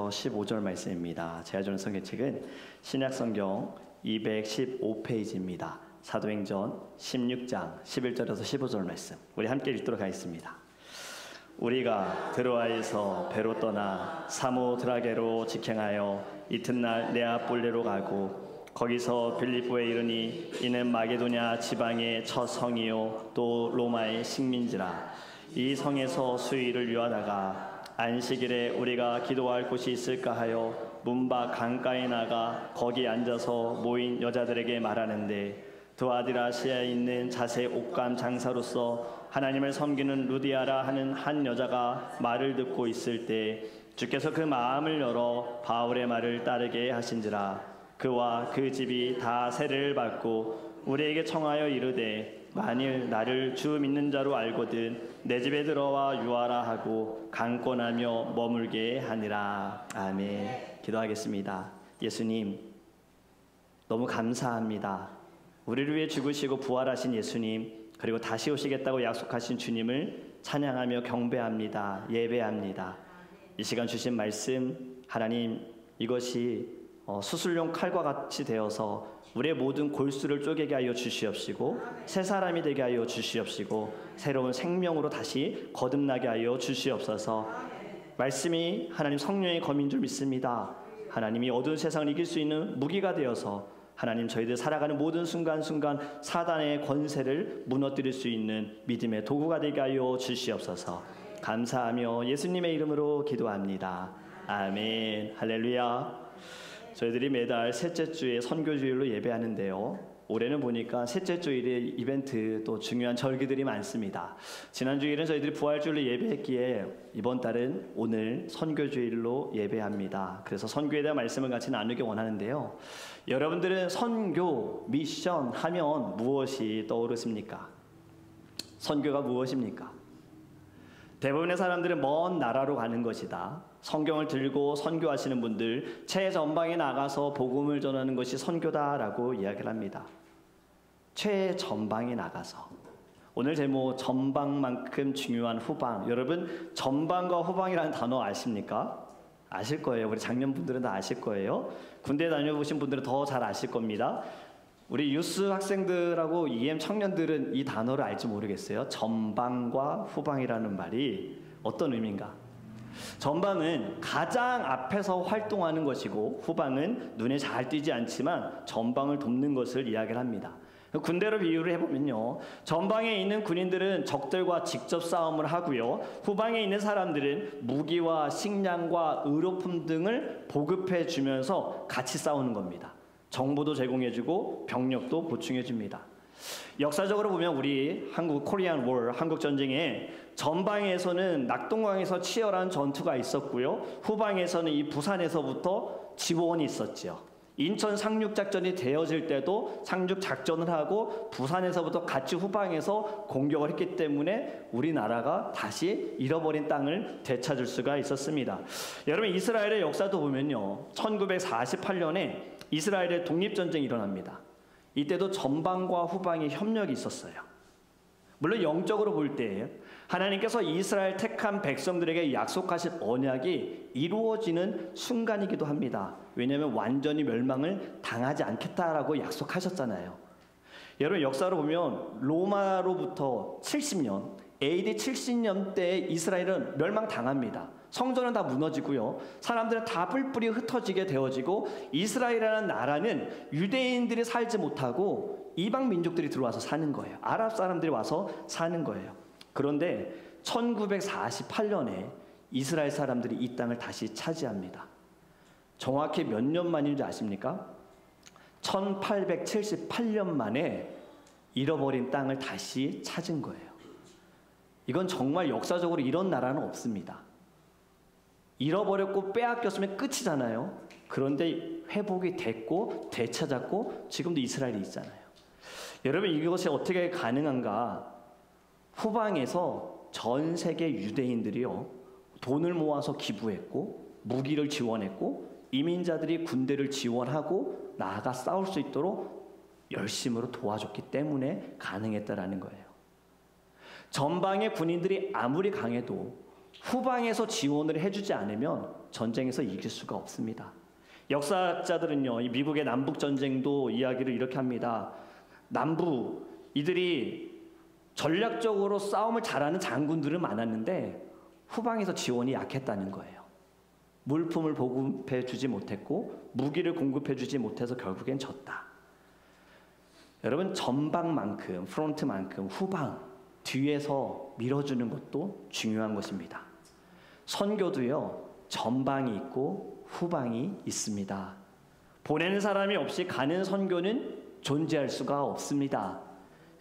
1절에서 15절 말씀입니다. 제가 주는 성경책은 신약성경 215페이지입니다. 사도행전 16장 11절에서 15절 말씀, 우리 함께 읽도록 하겠습니다. 우리가 드로아에서 배로 떠나 사모드라게로 직행하여 이튿날 네아폴리로 가고 거기서 빌립보에 이르니 이는 마게도냐 지방의 첫 성이요 또 로마의 식민지라. 이 성에서 수일을 유하다가 안식일에 우리가 기도할 곳이 있을까 하여 문 밖 강가에 나가 거기 앉아서 모인 여자들에게 말하는데, 두아디라시아에 있는 자세 옷감 장사로서 하나님을 섬기는 루디아라 하는 한 여자가 말을 듣고 있을 때 주께서 그 마음을 열어 바울의 말을 따르게 하신지라. 그와 그 집이 다 세례를 받고 우리에게 청하여 이르되, 만일 나를 주 믿는 자로 알거든 내 집에 들어와 유하라 하고 강권하며 머물게 하니라. 아멘. 기도하겠습니다. 예수님, 너무 감사합니다. 우리를 위해 죽으시고 부활하신 예수님, 그리고 다시 오시겠다고 약속하신 주님을 찬양하며 경배합니다. 예배합니다. 이 시간 주신 말씀, 하나님, 이것이 수술용 칼과 같이 되어서 우리의 모든 골수를 쪼개게 하여 주시옵시고 새 사람이 되게 하여 주시옵시고 새로운 생명으로 다시 거듭나게 하여 주시옵소서. 말씀이 하나님 성령의 검인 줄 믿습니다. 하나님이 어두운 세상을 이길 수 있는 무기가 되어서 하나님, 저희들 살아가는 모든 순간순간 사단의 권세를 무너뜨릴 수 있는 믿음의 도구가 되게 하여 주시옵소서. 감사하며 예수님의 이름으로 기도합니다. 아멘. 할렐루야. 저희들이 매달 셋째 주에 선교주일로 예배하는데요, 올해는 보니까 셋째 주일에 이벤트 또 중요한 절기들이 많습니다. 지난 주일은 저희들이 부활주일로 예배했기에 이번 달은 오늘 선교주일로 예배합니다. 그래서 선교에 대한 말씀을 같이 나누기 원하는데요, 여러분들은 선교, 미션 하면 무엇이 떠오르십니까? 선교가 무엇입니까? 대부분의 사람들은 먼 나라로 가는 것이다, 성경을 들고 선교하시는 분들 최전방에 나가서 복음을 전하는 것이 선교다라고 이야기를 합니다. 최전방에 나가서. 오늘 제목, 전방만큼 중요한 후방. 여러분, 전방과 후방이라는 단어 아십니까? 아실 거예요. 우리 장년분들은 다 아실 거예요. 군대 다녀보신 분들은 더 잘 아실 겁니다. 우리 유스 학생들하고 EM 청년들은 이 단어를 알지 모르겠어요. 전방과 후방이라는 말이 어떤 의미인가? 전방은 가장 앞에서 활동하는 것이고 후방은 눈에 잘 띄지 않지만 전방을 돕는 것을 이야기를 합니다. 군대로 비유를 해보면요, 전방에 있는 군인들은 적들과 직접 싸움을 하고요, 후방에 있는 사람들은 무기와 식량과 의료품 등을 보급해 주면서 같이 싸우는 겁니다. 정보도 제공해주고 병력도 보충해줍니다. 역사적으로 보면 우리 코리안 월, 한국 전쟁에 전방에서는 낙동강에서 치열한 전투가 있었고요, 후방에서는 이 부산에서부터 지원이 있었죠. 인천 상륙작전이 되어질 때도 상륙작전을 하고 부산에서부터 같이 후방에서 공격을 했기 때문에 우리나라가 다시 잃어버린 땅을 되찾을 수가 있었습니다. 여러분, 이스라엘의 역사도 보면요, 1948년에 이스라엘의 독립전쟁이 일어납니다. 이때도 전방과 후방의 협력이 있었어요. 물론 영적으로 볼 때 하나님께서 이스라엘 택한 백성들에게 약속하신 언약이 이루어지는 순간이기도 합니다. 왜냐하면 완전히 멸망을 당하지 않겠다라고 약속하셨잖아요. 여러분, 역사로 보면 로마로부터 70년, AD 70년대에 이스라엘은 멸망당합니다. 성전은 다 무너지고요, 사람들은 다 뿔뿔이 흩어지게 되어지고, 이스라엘이라는 나라는 유대인들이 살지 못하고 이방 민족들이 들어와서 사는 거예요. 아랍 사람들이 와서 사는 거예요. 그런데 1948년에 이스라엘 사람들이 이 땅을 다시 차지합니다. 정확히 몇 년 만인지 아십니까? 1878년 만에 잃어버린 땅을 다시 찾은 거예요. 이건 정말 역사적으로 이런 나라는 없습니다. 잃어버렸고 빼앗겼으면 끝이잖아요. 그런데 회복이 됐고 되찾았고 지금도 이스라엘이 있잖아요. 여러분, 이것이 어떻게 가능한가? 후방에서 전 세계 유대인들이요, 돈을 모아서 기부했고 무기를 지원했고 이민자들이 군대를 지원하고 나아가 싸울 수 있도록 열심으로 도와줬기 때문에 가능했다라는 거예요. 전방의 군인들이 아무리 강해도 후방에서 지원을 해주지 않으면 전쟁에서 이길 수가 없습니다. 역사학자들은요, 이 미국의 남북 전쟁도 이야기를 이렇게 합니다. 남부 이들이 전략적으로 싸움을 잘하는 장군들은 많았는데 후방에서 지원이 약했다는 거예요. 물품을 보급해 주지 못했고 무기를 공급해 주지 못해서 결국엔 졌다. 여러분, 전방만큼, 프론트만큼 후방, 뒤에서 밀어주는 것도 중요한 것입니다. 선교도요, 전방이 있고 후방이 있습니다. 보내는 사람이 없이 가는 선교는 존재할 수가 없습니다.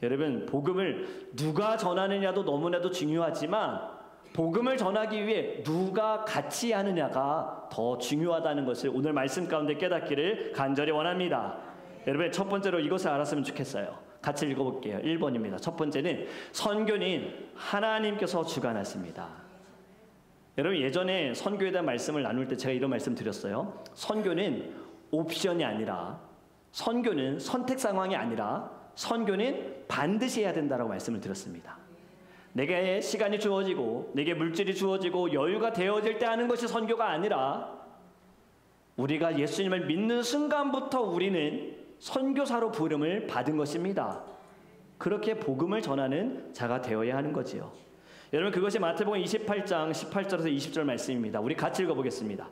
여러분, 복음을 누가 전하느냐도 너무나도 중요하지만 복음을 전하기 위해 누가 같이 하느냐가 더 중요하다는 것을 오늘 말씀 가운데 깨닫기를 간절히 원합니다. 여러분, 첫 번째로 이것을 알았으면 좋겠어요. 같이 읽어볼게요. 1번입니다. 첫 번째는 선교는 하나님께서 주관하십니다. 여러분, 예전에 선교에 대한 말씀을 나눌 때 제가 이런 말씀 드렸어요. 선교는 옵션이 아니라, 선교는 선택 상황이 아니라 선교는 반드시 해야 된다라고 말씀을 드렸습니다. 내게 시간이 주어지고 내게 물질이 주어지고 여유가 되어질 때 하는 것이 선교가 아니라 우리가 예수님을 믿는 순간부터 우리는 선교사로 부름을 받은 것입니다. 그렇게 복음을 전하는 자가 되어야 하는 거지요. 여러분, 그것이 마태복음 28장 18절에서 20절 말씀입니다. 우리 같이 읽어보겠습니다.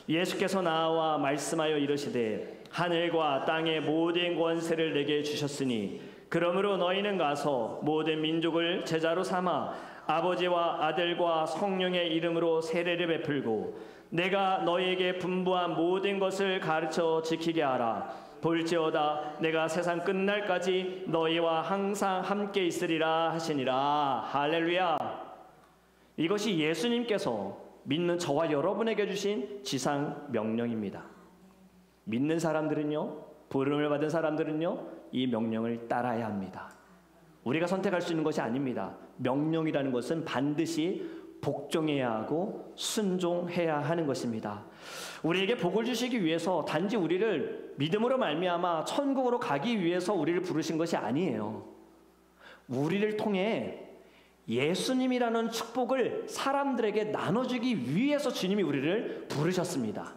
예수께서 나와 말씀하여 이르시되 하늘과 땅의 모든 권세를 내게 주셨으니 그러므로 너희는 가서 모든 민족을 제자로 삼아 아버지와 아들과 성령의 이름으로 세례를 베풀고 내가 너희에게 분부한 모든 것을 가르쳐 지키게 하라. 볼지어다 내가 세상 끝날까지 너희와 항상 함께 있으리라 하시니라. 할렐루야. 이것이 예수님께서 믿는 저와 여러분에게 주신 지상 명령입니다. 믿는 사람들은요, 부름을 받은 사람들은요, 이 명령을 따라야 합니다. 우리가 선택할 수 있는 것이 아닙니다. 명령이라는 것은 반드시 복종해야 하고 순종해야 하는 것입니다. 우리에게 복을 주시기 위해서 단지 우리를 믿음으로 말미암아 천국으로 가기 위해서 우리를 부르신 것이 아니에요. 우리를 통해 예수님이라는 축복을 사람들에게 나눠주기 위해서 주님이 우리를 부르셨습니다.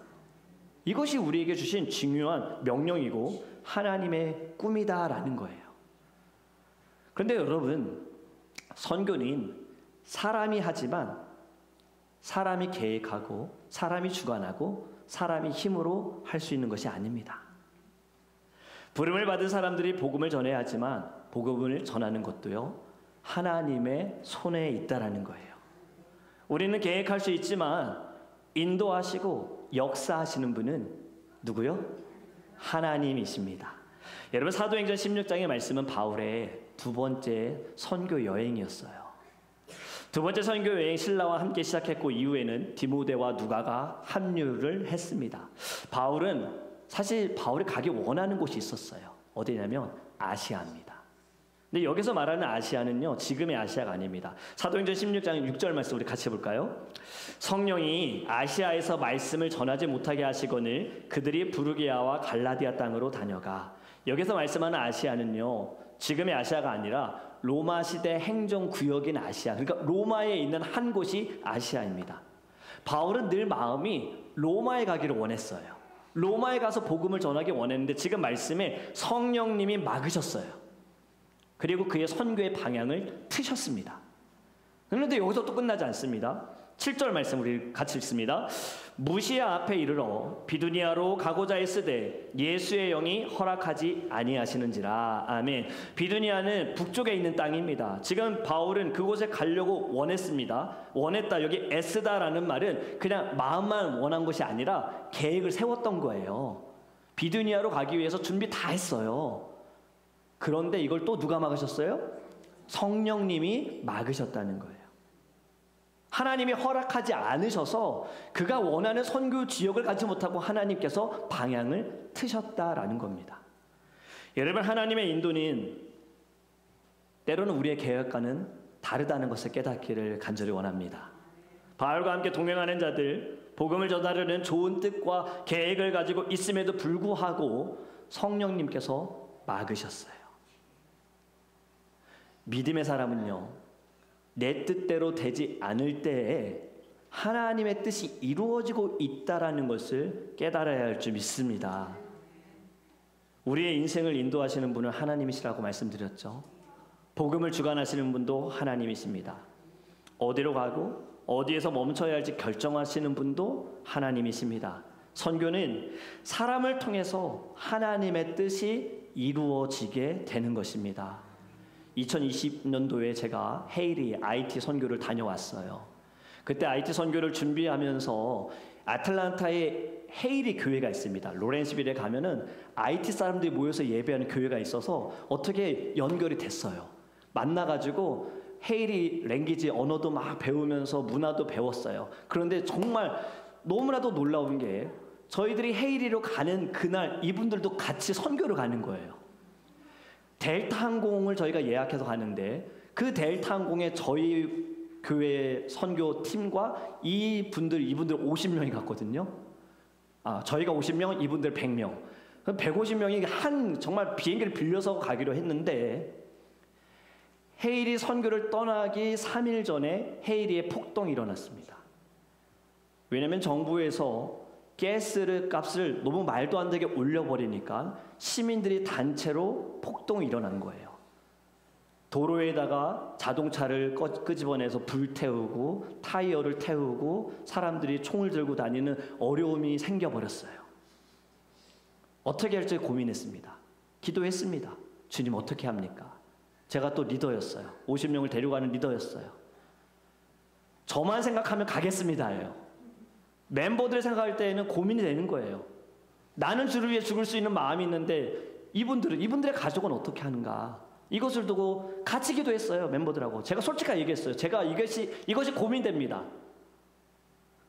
이것이 우리에게 주신 중요한 명령이고 하나님의 꿈이다라는 거예요. 그런데 여러분, 선교는 사람이 하지만 사람이 계획하고 사람이 주관하고 사람이 힘으로 할 수 있는 것이 아닙니다. 부름을 받은 사람들이 복음을 전해야 하지만 복음을 전하는 것도요, 하나님의 손에 있다라는 거예요. 우리는 계획할 수 있지만 인도하시고 역사하시는 분은 누구요? 하나님이십니다. 여러분, 사도행전 16장의 말씀은 바울의 두 번째 선교 여행이었어요. 두 번째 선교 여행 신라와 함께 시작했고 이후에는 디모데와 누가가 합류를 했습니다. 바울은 사실 바울이 가기 원하는 곳이 있었어요. 어디냐면 아시아입니다. 근데 여기서 말하는 아시아는요, 지금의 아시아가 아닙니다. 사도행전 16장 6절 말씀 우리 같이 볼까요? 성령이 아시아에서 말씀을 전하지 못하게 하시거늘 그들이 부르기아와 갈라디아 땅으로 다녀가. 여기서 말씀하는 아시아는요, 지금의 아시아가 아니라 로마 시대 행정구역인 아시아, 그러니까 로마에 있는 한 곳이 아시아입니다. 바울은 늘 마음이 로마에 가기를 원했어요. 로마에 가서 복음을 전하기 원했는데 지금 말씀에 성령님이 막으셨어요. 그리고 그의 선교의 방향을 트셨습니다. 그런데 여기서 또 끝나지 않습니다. 7절 말씀 우리 같이 읽습니다. 무시아 앞에 이르러 비두니아로 가고자 했으되 예수의 영이 허락하지 아니하시는지라. 아멘. 비두니아는 북쪽에 있는 땅입니다. 지금 바울은 그곳에 가려고 원했습니다. 원했다, 여기 애쓰다라는 말은 그냥 마음만 원한 것이 아니라 계획을 세웠던 거예요. 비두니아로 가기 위해서 준비 다 했어요. 그런데 이걸 또 누가 막으셨어요? 성령님이 막으셨다는 거예요. 하나님이 허락하지 않으셔서 그가 원하는 선교 지역을 가지 못하고 하나님께서 방향을 트셨다라는 겁니다. 여러분, 하나님의 인도는 때로는 우리의 계획과는 다르다는 것을 깨닫기를 간절히 원합니다. 바울과 함께 동행하는 자들, 복음을 전하려는 좋은 뜻과 계획을 가지고 있음에도 불구하고 성령님께서 막으셨어요. 믿음의 사람은요, 내 뜻대로 되지 않을 때에 하나님의 뜻이 이루어지고 있다라는 것을 깨달아야 할 줄 믿습니다. 우리의 인생을 인도하시는 분은 하나님이시라고 말씀드렸죠. 복음을 주관하시는 분도 하나님이십니다. 어디로 가고 어디에서 멈춰야 할지 결정하시는 분도 하나님이십니다. 선교는 사람을 통해서 하나님의 뜻이 이루어지게 되는 것입니다. 2020년도에 제가 헤일이 IT 선교를 다녀왔어요. 그때 IT 선교를 준비하면서 아틀란타에 헤일이 교회가 있습니다. 로렌스빌에 가면은 IT 사람들이 모여서 예배하는 교회가 있어서 어떻게 연결이 됐어요. 만나가지고 헤일이 랭귀지 언어도 막 배우면서 문화도 배웠어요. 그런데 정말 너무나도 놀라운 게 저희들이 헤일리로 가는 그날 이분들도 같이 선교를 가는 거예요. 델타 항공을 저희가 예약해서 가는데 그 델타 항공에 저희 교회 선교팀과 이분들 50명이 갔거든요. 저희가 50명, 이분들 100명. 150명이 한 정말 비행기를 빌려서 가기로 했는데 헤일이 선교를 떠나기 3일 전에 헤일리에 폭동이 일어났습니다. 왜냐하면 정부에서 가스 값을 너무 말도 안 되게 올려버리니까 시민들이 단체로 폭동이 일어난 거예요. 도로에다가 자동차를 끄집어내서 불태우고 타이어를 태우고 사람들이 총을 들고 다니는 어려움이 생겨버렸어요. 어떻게 할지 고민했습니다. 기도했습니다. 주님 어떻게 합니까? 제가 또 리더였어요. 50명을 데려가는 리더였어요. 저만 생각하면 가겠습니다예요. 멤버들 생각할 때에는 고민이 되는 거예요. 나는 주를 위해 죽을 수 있는 마음이 있는데 이분들의 가족은 어떻게 하는가? 이것을 두고 같이 기도했어요. 멤버들하고. 제가 솔직하게 얘기했어요. 제가 이것이 고민됩니다.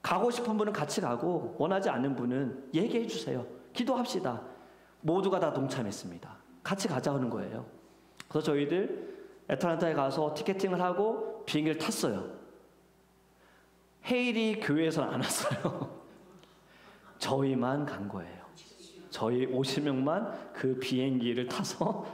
가고 싶은 분은 같이 가고 원하지 않는 분은 얘기해 주세요. 기도합시다. 모두가 다 동참했습니다. 같이 가자는 거예요. 그래서 저희들 애틀란타에 가서 티켓팅을 하고 비행기를 탔어요. 헤일이 교회에서는 안 왔어요. 저희만 간 거예요. 저희 50명만 그 비행기를 타서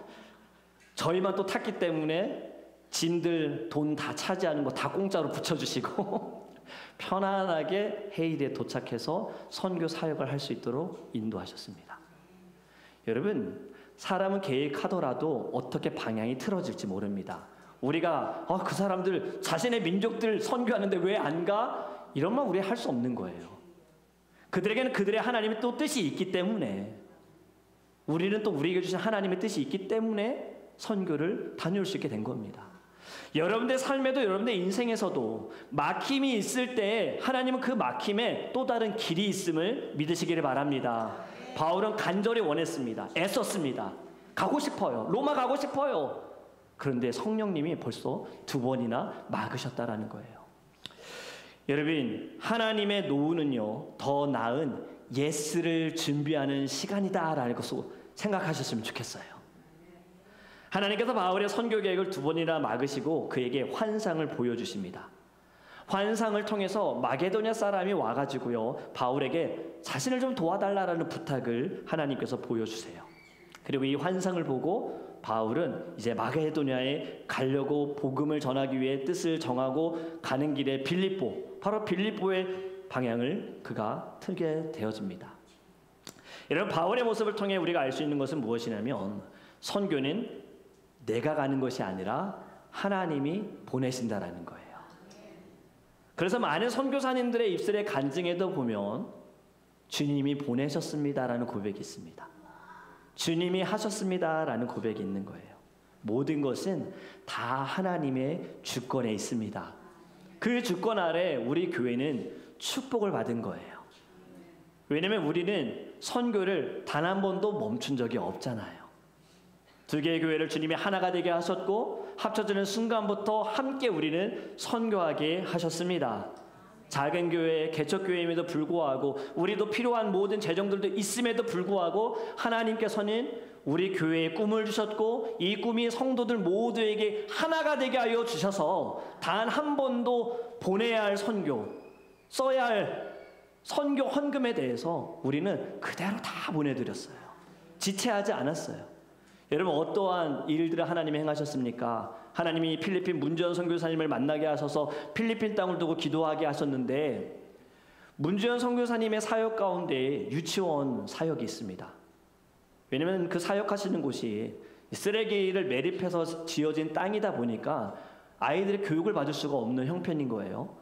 저희만 또 탔기 때문에 짐들 돈 다 차지하는 거 다 공짜로 붙여주시고 편안하게 헤일에 도착해서 선교 사역을 할 수 있도록 인도하셨습니다. 여러분, 사람은 계획하더라도 어떻게 방향이 틀어질지 모릅니다. 우리가 그 사람들 자신의 민족들 선교하는데 왜 안 가? 이런 말 우리 할 수 없는 거예요. 그들에게는 그들의 하나님의 또 뜻이 있기 때문에 우리는 또 우리에게 주신 하나님의 뜻이 있기 때문에 선교를 다녀올 수 있게 된 겁니다. 여러분들의 삶에도 여러분들의 인생에서도 막힘이 있을 때 하나님은 그 막힘에 또 다른 길이 있음을 믿으시기를 바랍니다. 바울은 간절히 원했습니다. 애썼습니다. 가고 싶어요. 로마 가고 싶어요. 그런데 성령님이 벌써 2번이나 막으셨다라는 거예요. 여러분, 하나님의 노후는요, 더 나은 예스를 준비하는 시간이다라는 것을 생각하셨으면 좋겠어요. 하나님께서 바울의 선교 계획을 2번이나 막으시고 그에게 환상을 보여주십니다. 환상을 통해서 마게도냐 사람이 와가지고요, 바울에게 자신을 좀 도와달라는 부탁을 하나님께서 보여주세요. 그리고 이 환상을 보고 바울은 이제 마게도냐에 가려고 복음을 전하기 위해 뜻을 정하고 가는 길에 빌립보, 바로 빌립보의 방향을 그가 틀게 되어집니다. 여러분, 바울의 모습을 통해 우리가 알 수 있는 것은 무엇이냐면 선교는 내가 가는 것이 아니라 하나님이 보내신다라는 거예요. 그래서 많은 선교사님들의 입술의 간증에도 보면 주님이 보내셨습니다라는 고백이 있습니다. 주님이 하셨습니다라는 고백이 있는 거예요. 모든 것은 다 하나님의 주권에 있습니다. 그 주권 아래 우리 교회는 축복을 받은 거예요. 왜냐하면 우리는 선교를 단 한 번도 멈춘 적이 없잖아요. 2개의 교회를 주님이 하나가 되게 하셨고 합쳐지는 순간부터 함께 우리는 선교하게 하셨습니다. 작은 교회, 개척교회임에도 불구하고 우리도 필요한 모든 재정들도 있음에도 불구하고 하나님께서는 우리 교회에 꿈을 주셨고 이 꿈이 성도들 모두에게 하나가 되게 하여 주셔서 단 한 번도 보내야 할 선교, 써야 할 선교 헌금에 대해서 우리는 그대로 다 보내드렸어요. 지체하지 않았어요. 여러분, 어떠한 일들을 하나님이 행하셨습니까? 하나님이 필리핀 문주연 선교사님을 만나게 하셔서 필리핀 땅을 두고 기도하게 하셨는데, 문주연 선교사님의 사역 가운데 유치원 사역이 있습니다. 왜냐하면 그 사역하시는 곳이 쓰레기를 매립해서 지어진 땅이다 보니까 아이들의 교육을 받을 수가 없는 형편인 거예요.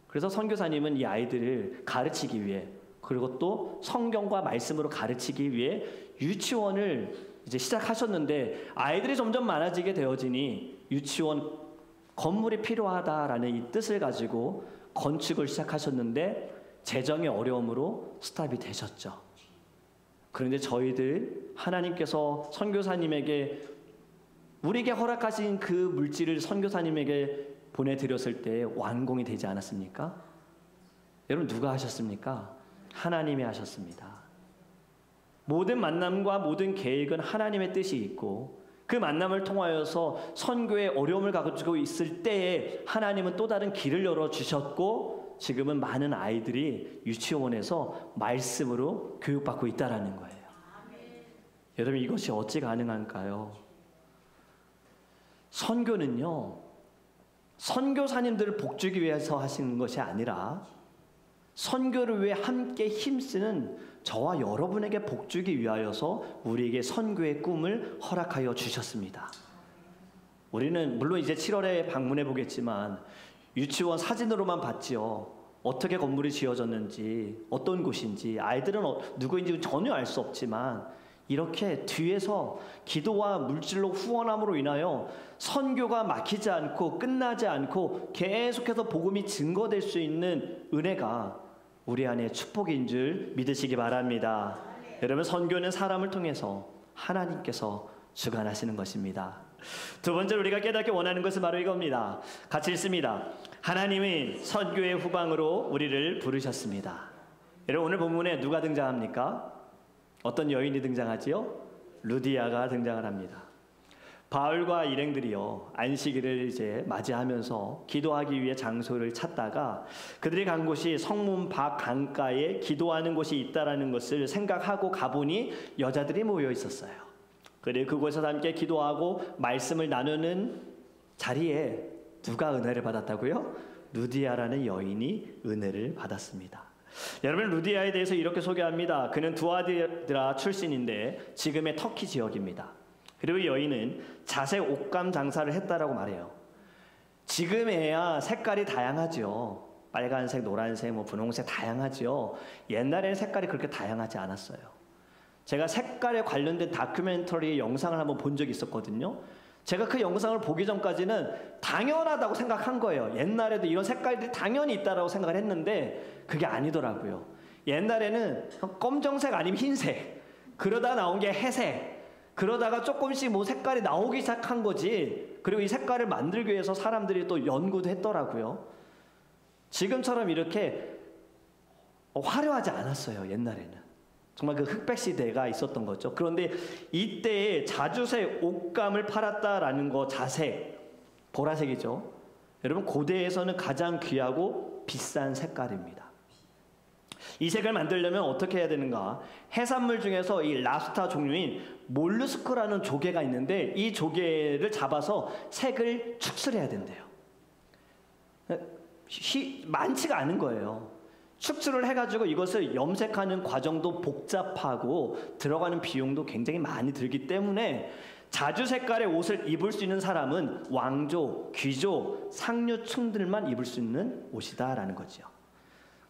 그래서 선교사님은 이 아이들을 가르치기 위해, 그리고 또 성경과 말씀으로 가르치기 위해 유치원을 이제 시작하셨는데, 아이들이 점점 많아지게 되어지니 유치원 건물이 필요하다라는 이 뜻을 가지고 건축을 시작하셨는데, 재정의 어려움으로 스탑이 되셨죠. 그런데 저희들, 하나님께서 선교사님에게, 우리에게 허락하신 그 물질을 선교사님에게 보내드렸을 때 완공이 되지 않았습니까? 여러분, 누가 하셨습니까? 하나님이 하셨습니다. 모든 만남과 모든 계획은 하나님의 뜻이 있고, 그 만남을 통하여서 선교의 어려움을 가지고 있을 때에 하나님은 또 다른 길을 열어주셨고, 지금은 많은 아이들이 유치원에서 말씀으로 교육받고 있다는 거예요. 여러분, 이것이 어찌 가능한가요? 선교는요, 선교사님들을 복주기 위해서 하시는 것이 아니라 선교를 위해 함께 힘쓰는 저와 여러분에게 복주기 위하여서 우리에게 선교의 꿈을 허락하여 주셨습니다. 우리는 물론 이제 7월에 방문해 보겠지만 유치원 사진으로만 봤지요. 어떻게 건물이 지어졌는지, 어떤 곳인지, 아이들은 누구인지 전혀 알 수 없지만, 이렇게 뒤에서 기도와 물질로 후원함으로 인하여 선교가 막히지 않고 끝나지 않고 계속해서 복음이 증거될 수 있는 은혜가 우리 안에 축복인 줄 믿으시기 바랍니다. 여러분, 선교는 사람을 통해서 하나님께서 주관하시는 것입니다. 두 번째로 우리가 깨닫기 원하는 것은 바로 이겁니다. 같이 읽습니다. 하나님이 선교의 후방으로 우리를 부르셨습니다. 여러분, 오늘 본문에 누가 등장합니까? 어떤 여인이 등장하지요? 루디아가 등장을 합니다. 바울과 일행들이요, 안식일을 이제 맞이하면서 기도하기 위해 장소를 찾다가 그들이 간 곳이 성문 밖 강가에 기도하는 곳이 있다라는 것을 생각하고 가보니 여자들이 모여 있었어요. 그리고 그곳에서 함께 기도하고 말씀을 나누는 자리에 누가 은혜를 받았다고요? 루디아라는 여인이 은혜를 받았습니다. 여러분, 루디아에 대해서 이렇게 소개합니다. 그는 두아디라 출신인데 지금의 터키 지역입니다. 그리고 이 여인은 자색 옷감 장사를 했다라고 말해요. 지금에야 색깔이 다양하죠. 빨간색, 노란색, 분홍색 다양하죠. 옛날에는 색깔이 그렇게 다양하지 않았어요. 제가 색깔에 관련된 다큐멘터리 영상을 한번 본 적이 있었거든요. 제가 그 영상을 보기 전까지는 당연하다고 생각한 거예요. 옛날에도 이런 색깔들이 당연히 있다라고 생각을 했는데 그게 아니더라고요. 옛날에는 검정색 아니면 흰색, 그러다 나온 게 회색, 그러다가 조금씩 색깔이 나오기 시작한 거지. 그리고 이 색깔을 만들기 위해서 사람들이 또 연구도 했더라고요. 지금처럼 이렇게 화려하지 않았어요, 옛날에는. 정말 그 흑백 시대가 있었던 거죠. 그런데 이때에 자주색 옷감을 팔았다라는 거, 자색, 보라색이죠. 여러분, 고대에서는 가장 귀하고 비싼 색깔입니다. 이 색을 만들려면 어떻게 해야 되는가? 해산물 중에서 이 랍스터 종류인 몰루스크라는 조개가 있는데 이 조개를 잡아서 색을 축출해야 된대요. 많지가 않은 거예요. 축출을 해가지고 이것을 염색하는 과정도 복잡하고 들어가는 비용도 굉장히 많이 들기 때문에 자주 색깔의 옷을 입을 수 있는 사람은 왕족, 귀족, 상류층들만 입을 수 있는 옷이다라는 거죠.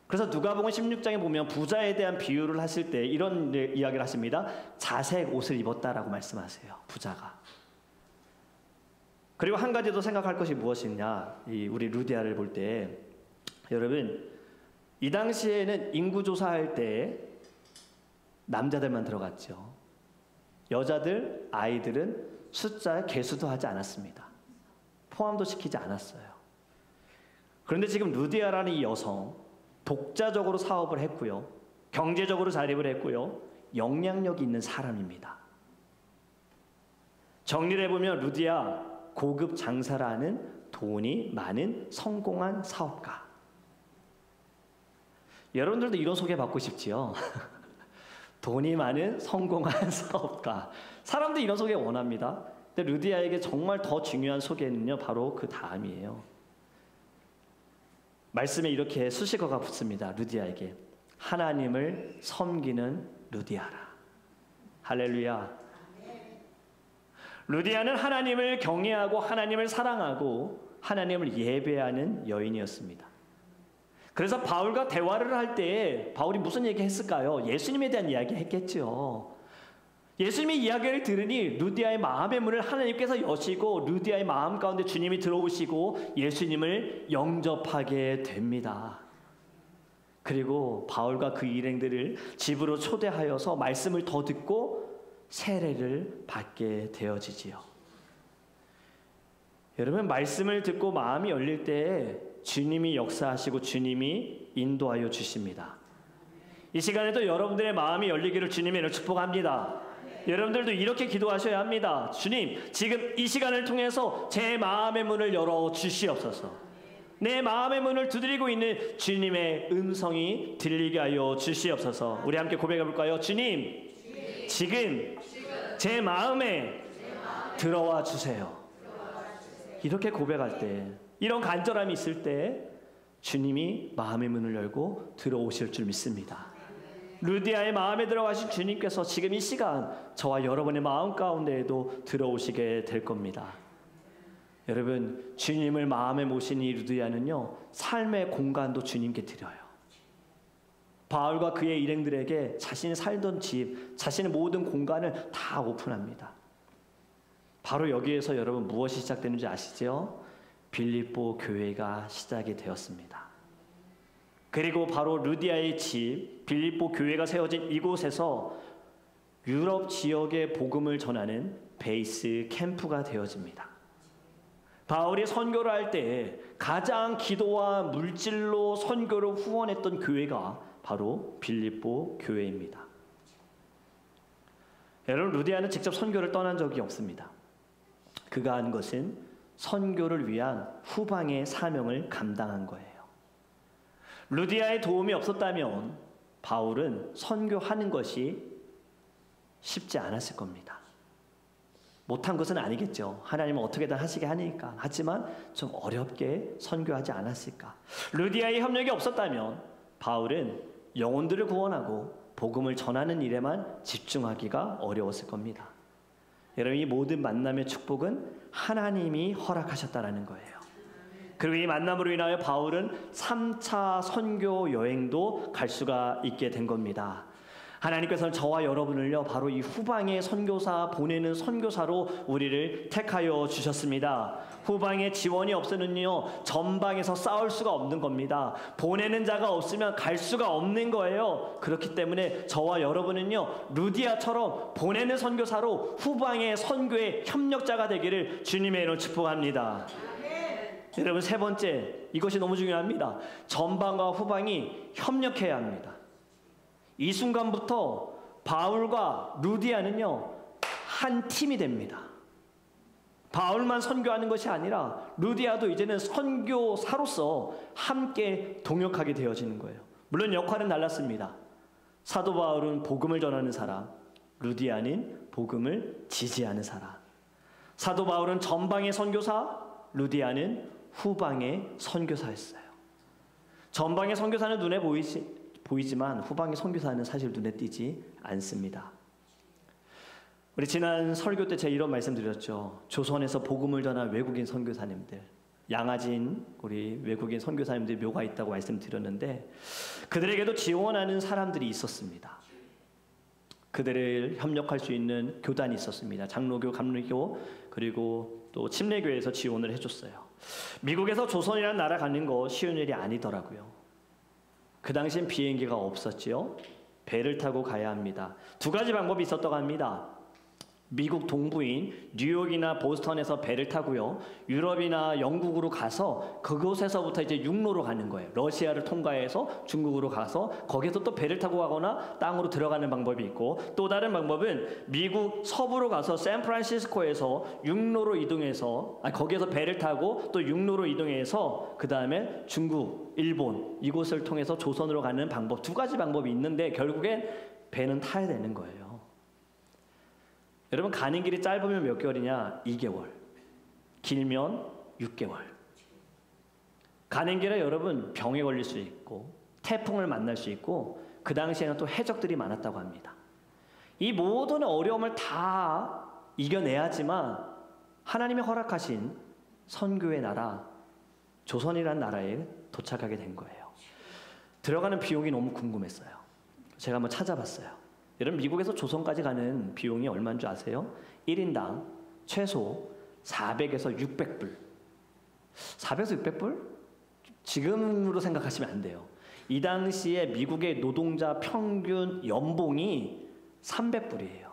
그래서 누가복음 16장에 보면 부자에 대한 비유를 하실 때 이런 이야기를 하십니다. 자색 옷을 입었다라고 말씀하세요, 부자가. 그리고 한 가지 더 생각할 것이 무엇이냐, 우리 루디아를 볼 때, 여러분, 이 당시에는 인구조사할 때 남자들만 들어갔죠. 여자들, 아이들은 숫자 개수도 하지 않았습니다. 포함도 시키지 않았어요. 그런데 지금 루디아라는 이 여성, 독자적으로 사업을 했고요, 경제적으로 자립을 했고요, 영향력이 있는 사람입니다. 정리를 해보면 루디아, 고급 장사라는 돈이 많은 성공한 사업가. 여러분들도 이런 소개 받고 싶지요? 돈이 많은 성공한 사업가. 사람들이 이런 소개 원합니다. 근데 루디아에게 정말 더 중요한 소개는요, 바로 그 다음이에요. 말씀에 이렇게 수식어가 붙습니다. 루디아에게 하나님을 섬기는 루디아라. 할렐루야. 루디아는 하나님을 경외하고 하나님을 사랑하고 하나님을 예배하는 여인이었습니다. 그래서 바울과 대화를 할 때 바울이 무슨 얘기 했을까요? 예수님에 대한 이야기 했겠죠. 예수님의 이야기를 들으니 루디아의 마음의 문을 하나님께서 여시고 루디아의 마음 가운데 주님이 들어오시고 예수님을 영접하게 됩니다. 그리고 바울과 그 일행들을 집으로 초대하여서 말씀을 더 듣고 세례를 받게 되어지지요. 여러분, 말씀을 듣고 마음이 열릴 때 주님이 역사하시고 주님이 인도하여 주십니다. 이 시간에도 여러분들의 마음이 열리기를 주님의 축복합니다. 여러분들도 이렇게 기도하셔야 합니다. 주님, 지금 이 시간을 통해서 제 마음의 문을 열어 주시옵소서. 내 마음의 문을 두드리고 있는 주님의 음성이 들리게 하여 주시옵소서. 우리 함께 고백해 볼까요? 주님, 지금 제 마음에 들어와 주세요. 이렇게 고백할 때, 이런 간절함이 있을 때 주님이 마음의 문을 열고 들어오실 줄 믿습니다. 루디아의 마음에 들어가신 주님께서 지금 이 시간 저와 여러분의 마음 가운데에도 들어오시게 될 겁니다. 여러분, 주님을 마음에 모신 이 루디아는요, 삶의 공간도 주님께 드려요. 바울과 그의 일행들에게 자신이 살던 집, 자신의 모든 공간을 다 오픈합니다. 바로 여기에서 여러분 무엇이 시작되는지 아시죠? 빌립보 교회가 시작이 되었습니다. 그리고 바로 루디아의 집, 빌립보 교회가 세워진 이곳에서 유럽 지역의 복음을 전하는 베이스 캠프가 되어집니다. 바울이 선교를 할 때 가장 기도와 물질로 선교를 후원했던 교회가 바로 빌립보 교회입니다. 여러분, 루디아는 직접 선교를 떠난 적이 없습니다. 그가 한 것은 선교를 위한 후방의 사명을 감당한 거예요. 루디아의 도움이 없었다면 바울은 선교하는 것이 쉽지 않았을 겁니다. 못한 것은 아니겠죠. 하나님은 어떻게든 하시게 하니까. 하지만 좀 어렵게 선교하지 않았을까. 루디아의 협력이 없었다면 바울은 영혼들을 구원하고 복음을 전하는 일에만 집중하기가 어려웠을 겁니다. 여러분, 이 모든 만남의 축복은 하나님이 허락하셨다라는 거예요. 그리고 이 만남으로 인하여 바울은 3차 선교 여행도 갈 수가 있게 된 겁니다. 하나님께서는 저와 여러분을요, 바로 이 후방의 선교사, 보내는 선교사로 우리를 택하여 주셨습니다. 후방에 지원이 없으면요, 전방에서 싸울 수가 없는 겁니다. 보내는 자가 없으면 갈 수가 없는 거예요. 그렇기 때문에 저와 여러분은요, 루디아처럼 보내는 선교사로 후방의 선교의 협력자가 되기를 주님의 이름으로 축복합니다. 여러분, 세 번째, 이것이 너무 중요합니다. 전방과 후방이 협력해야 합니다. 이 순간부터 바울과 루디아는요, 한 팀이 됩니다. 바울만 선교하는 것이 아니라 루디아도 이제는 선교사로서 함께 동역하게 되어지는 거예요. 물론 역할은 달랐습니다. 사도 바울은 복음을 전하는 사람, 루디아는 복음을 지지하는 사람. 사도 바울은 전방의 선교사, 루디아는 후방의 선교사였어요. 전방의 선교사는 눈에 보이지만 후방의 선교사는 사실 눈에 띄지 않습니다. 우리 지난 설교 때 제가 이런 말씀 드렸죠. 조선에서 복음을 전한 외국인 선교사님들, 양아진 우리 외국인 선교사님들 묘가 있다고 말씀드렸는데, 그들에게도 지원하는 사람들이 있었습니다. 그들을 협력할 수 있는 교단이 있었습니다. 장로교, 감리교, 그리고 또 침례교회에서 지원을 해줬어요. 미국에서 조선이라는 나라 가는 거 쉬운 일이 아니더라고요. 그 당시엔 비행기가 없었지요. 배를 타고 가야 합니다. 두 가지 방법이 있었다고 합니다. 미국 동부인 뉴욕이나 보스턴에서 배를 타고요, 유럽이나 영국으로 가서 그곳에서부터 이제 육로로 가는 거예요. 러시아를 통과해서 중국으로 가서 거기서 또 배를 타고 가거나 땅으로 들어가는 방법이 있고, 또 다른 방법은 미국 서부로 가서 샌프란시스코에서 육로로 이동해서 거기에서 배를 타고 또 육로로 이동해서 그 다음에 중국, 일본 이곳을 통해서 조선으로 가는 방법, 두 가지 방법이 있는데 결국엔 배는 타야 되는 거예요. 여러분, 가는 길이 짧으면 몇 개월이냐? 2개월. 길면 6개월. 가는 길에 여러분 병에 걸릴 수 있고 태풍을 만날 수 있고 그 당시에는 또 해적들이 많았다고 합니다. 이 모든 어려움을 다 이겨내야지만 하나님이 허락하신 선교의 나라, 조선이라는 나라에 도착하게 된 거예요. 들어가는 비용이 너무 궁금했어요. 제가 한번 찾아봤어요. 여러분, 미국에서 조선까지 가는 비용이 얼마인 줄 아세요? 1인당 최소 400에서 600불. 400에서 600불? 지금으로 생각하시면 안 돼요. 이 당시에 미국의 노동자 평균 연봉이 300불이에요.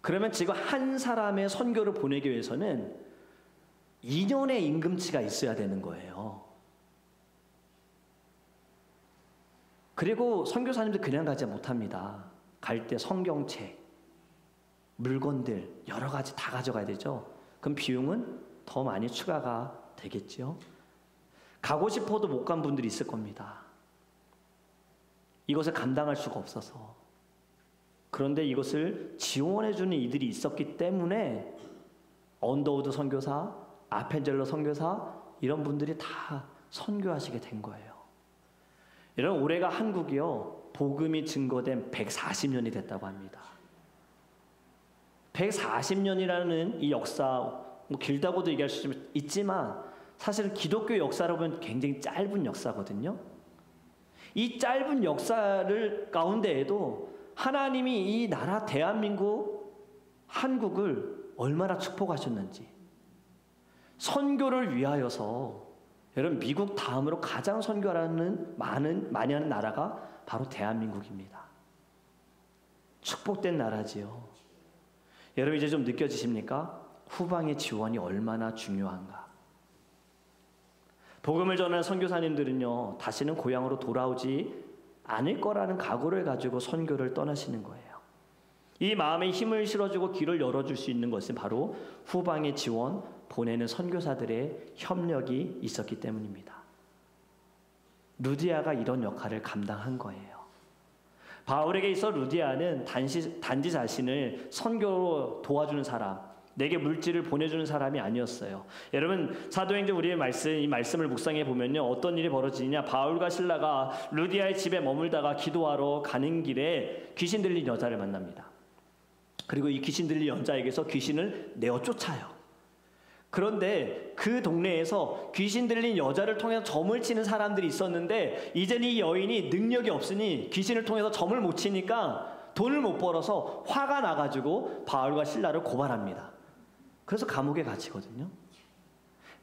그러면 지금 한 사람의 선교를 보내기 위해서는 2년의 임금치가 있어야 되는 거예요. 그리고 선교사님들 그냥 가지 못합니다. 갈 때 성경책, 물건들 여러 가지 다 가져가야 되죠. 그럼 비용은 더 많이 추가가 되겠죠. 가고 싶어도 못 간 분들이 있을 겁니다. 이것을 감당할 수가 없어서. 그런데 이것을 지원해주는 이들이 있었기 때문에 언더우드 선교사, 아펜젤러 선교사 이런 분들이 다 선교하시게 된 거예요. 여러분, 올해가 한국이요 복음이 증거된 140년이 됐다고 합니다. 140년이라는 이 역사, 뭐 길다고도 얘기할 수 있지만 사실은 기독교 역사로 보면 굉장히 짧은 역사거든요. 이 짧은 역사를 가운데에도 하나님이 이 나라 대한민국, 한국을 얼마나 축복하셨는지, 선교를 위하여서, 여러분, 미국 다음으로 가장 선교하는 많이 하는 나라가 바로 대한민국입니다. 축복된 나라지요. 여러분, 이제 좀 느껴지십니까? 후방의 지원이 얼마나 중요한가. 복음을 전하는 선교사님들은요 다시는 고향으로 돌아오지 않을 거라는 각오를 가지고 선교를 떠나시는 거예요. 이 마음에 힘을 실어주고 길을 열어줄 수 있는 것은 바로 후방의 지원, 보내는 선교사들의 협력이 있었기 때문입니다. 루디아가 이런 역할을 감당한 거예요. 바울에게 있어 루디아는 단지 자신을 선교로 도와주는 사람, 내게 물질을 보내주는 사람이 아니었어요. 여러분, 사도행전 우리의 이 말씀을 묵상해 보면요 어떤 일이 벌어지냐, 바울과 실라가 루디아의 집에 머물다가 기도하러 가는 길에 귀신 들린 여자를 만납니다. 그리고 이 귀신 들린 여자에게서 귀신을 내어 쫓아요. 그런데 그 동네에서 귀신 들린 여자를 통해서 점을 치는 사람들이 있었는데 이제는 이 여인이 능력이 없으니 귀신을 통해서 점을 못 치니까 돈을 못 벌어서 화가 나가지고 바울과 실라를 고발합니다. 그래서 감옥에 갇히거든요.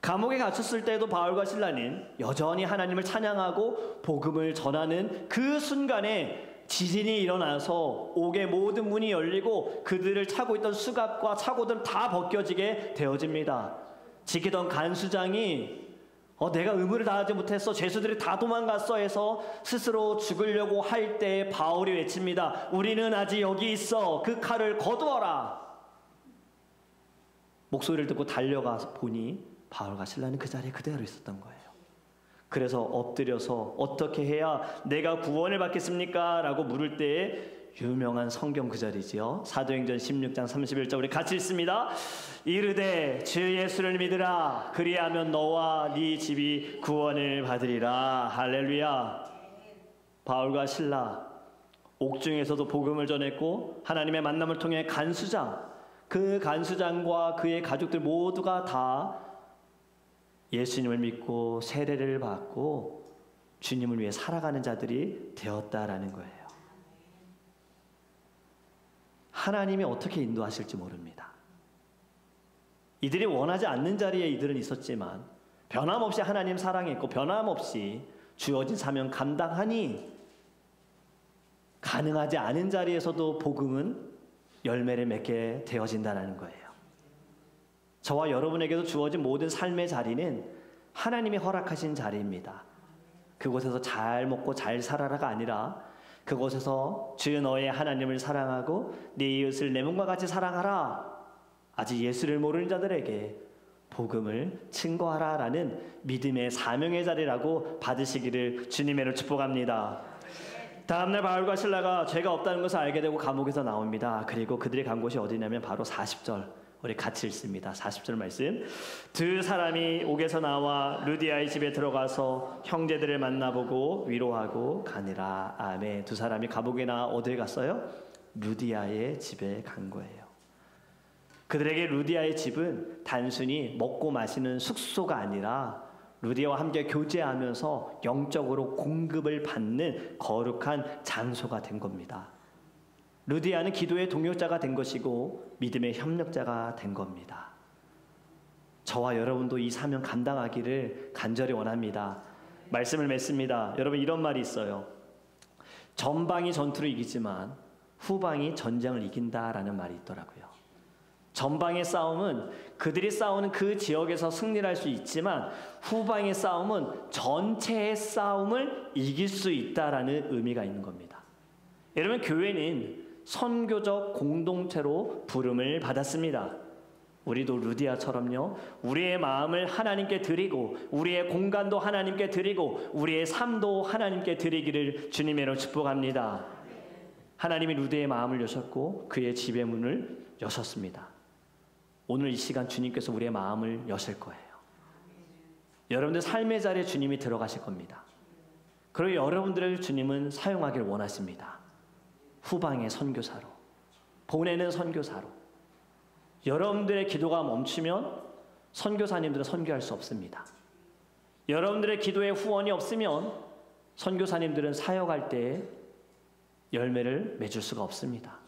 감옥에 갇혔을 때도 바울과 실라는 여전히 하나님을 찬양하고 복음을 전하는 그 순간에 지진이 일어나서 옥의 모든 문이 열리고 그들을 차고 있던 수갑과 차고들 다 벗겨지게 되어집니다. 지키던 간수장이 내가 의무를 다하지 못했어, 죄수들이 다 도망갔어 해서 스스로 죽으려고 할 때 바울이 외칩니다. 우리는 아직 여기 있어. 그 칼을 거두어라. 목소리를 듣고 달려가서 보니 바울과 실라는 그 자리에 그대로 있었던 거예요. 그래서 엎드려서 어떻게 해야 내가 구원을 받겠습니까? 라고 물을 때에 유명한 성경 구절이지요. 사도행전 16장 31절 우리 같이 읽습니다. 이르되 주 예수를 믿으라. 그리하면 너와 네 집이 구원을 받으리라. 할렐루야. 바울과 실라 옥중에서도 복음을 전했고 하나님의 만남을 통해 그 간수장과 그의 가족들 모두가 다 예수님을 믿고 세례를 받고 주님을 위해 살아가는 자들이 되었다라는 거예요. 하나님이 어떻게 인도하실지 모릅니다. 이들이 원하지 않는 자리에 이들은 있었지만 변함없이 하나님 사랑했고 변함없이 주어진 사명 감당하니 가능하지 않은 자리에서도 복음은 열매를 맺게 되어진다는 거예요. 저와 여러분에게도 주어진 모든 삶의 자리는 하나님이 허락하신 자리입니다. 그곳에서 잘 먹고 잘 살아라가 아니라 그곳에서 주 너의 하나님을 사랑하고 네 이웃을 내 몸과 같이 사랑하라. 아직 예수를 모르는 자들에게 복음을 증거하라라는 믿음의 사명의 자리라고 받으시기를 주님으로 축복합니다. 다음날 바울과 실라가 죄가 없다는 것을 알게 되고 감옥에서 나옵니다. 그리고 그들이 간 곳이 어디냐면 바로 40절, 우리 같이 읽습니다. 40절 말씀. 두 사람이 옥에서 나와 루디아의 집에 들어가서 형제들을 만나보고 위로하고 가니라. 아멘. 두 사람이 감옥에 나와 어딜 갔어요? 루디아의 집에 간 거예요. 그들에게 루디아의 집은 단순히 먹고 마시는 숙소가 아니라 루디아와 함께 교제하면서 영적으로 공급을 받는 거룩한 장소가 된 겁니다. 루디아는 기도의 동역자가 된 것이고 믿음의 협력자가 된 겁니다. 저와 여러분도 이 사명 감당하기를 간절히 원합니다. 말씀을 맺습니다. 여러분, 이런 말이 있어요. 전방이 전투를 이기지만 후방이 전쟁을 이긴다라는 말이 있더라고요. 전방의 싸움은 그들이 싸우는 그 지역에서 승리를 할 수 있지만 후방의 싸움은 전체의 싸움을 이길 수 있다라는 의미가 있는 겁니다. 여러분, 교회는 선교적 공동체로 부름을 받았습니다. 우리도 루디아처럼요, 우리의 마음을 하나님께 드리고 우리의 공간도 하나님께 드리고 우리의 삶도 하나님께 드리기를 주님의 이름으로 축복합니다. 하나님이 루디아의 마음을 여셨고 그의 집의 문을 여셨습니다. 오늘 이 시간 주님께서 우리의 마음을 여실 거예요. 여러분들 삶의 자리에 주님이 들어가실 겁니다. 그리고 여러분들을 주님은 사용하길 원하십니다. 후방의 선교사로, 보내는 선교사로. 여러분들의 기도가 멈추면 선교사님들은 선교할 수 없습니다. 여러분들의 기도에 후원이 없으면 선교사님들은 사역할 때 열매를 맺을 수가 없습니다.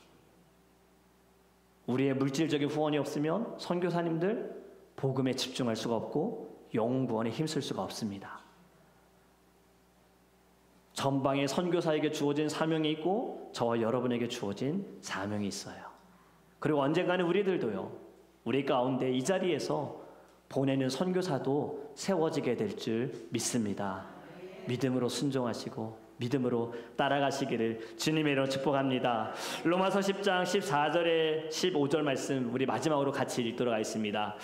우리의 물질적인 후원이 없으면 선교사님들 복음에 집중할 수가 없고 영혼 구원에 힘쓸 수가 없습니다. 전방에 선교사에게 주어진 사명이 있고 저와 여러분에게 주어진 사명이 있어요. 그리고 언젠가는 우리들도요, 우리 가운데 이 자리에서 보내는 선교사도 세워지게 될 줄 믿습니다. 믿음으로 순종하시고 믿음으로 따라가시기를 주님의 이름으로 축복합니다. 로마서 10장 14절에 15절 말씀 우리 마지막으로 같이 읽도록 하겠습니다.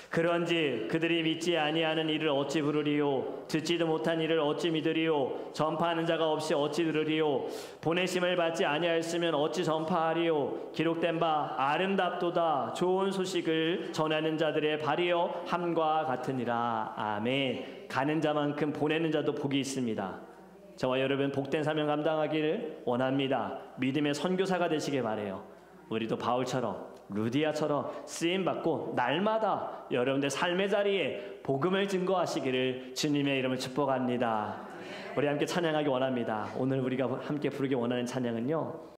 그런지 그들이 믿지 아니하는 이를 어찌 부르리요, 듣지도 못한 이를 어찌 믿으리요, 전파하는 자가 없이 어찌 들으리요, 보내심을 받지 아니하였으면 어찌 전파하리요. 기록된 바 아름답도다 좋은 소식을 전하는 자들의 발이여 함과 같으니라. 아멘. 가는 자만큼 보내는 자도 복이 있습니다. 저와 여러분 복된 사명 감당하기를 원합니다. 믿음의 선교사가 되시길 바라요. 우리도 바울처럼 루디아처럼 쓰임받고 날마다 여러분들 삶의 자리에 복음을 증거하시기를 주님의 이름을 축복합니다. 우리 함께 찬양하기 원합니다. 오늘 우리가 함께 부르기 원하는 찬양은요,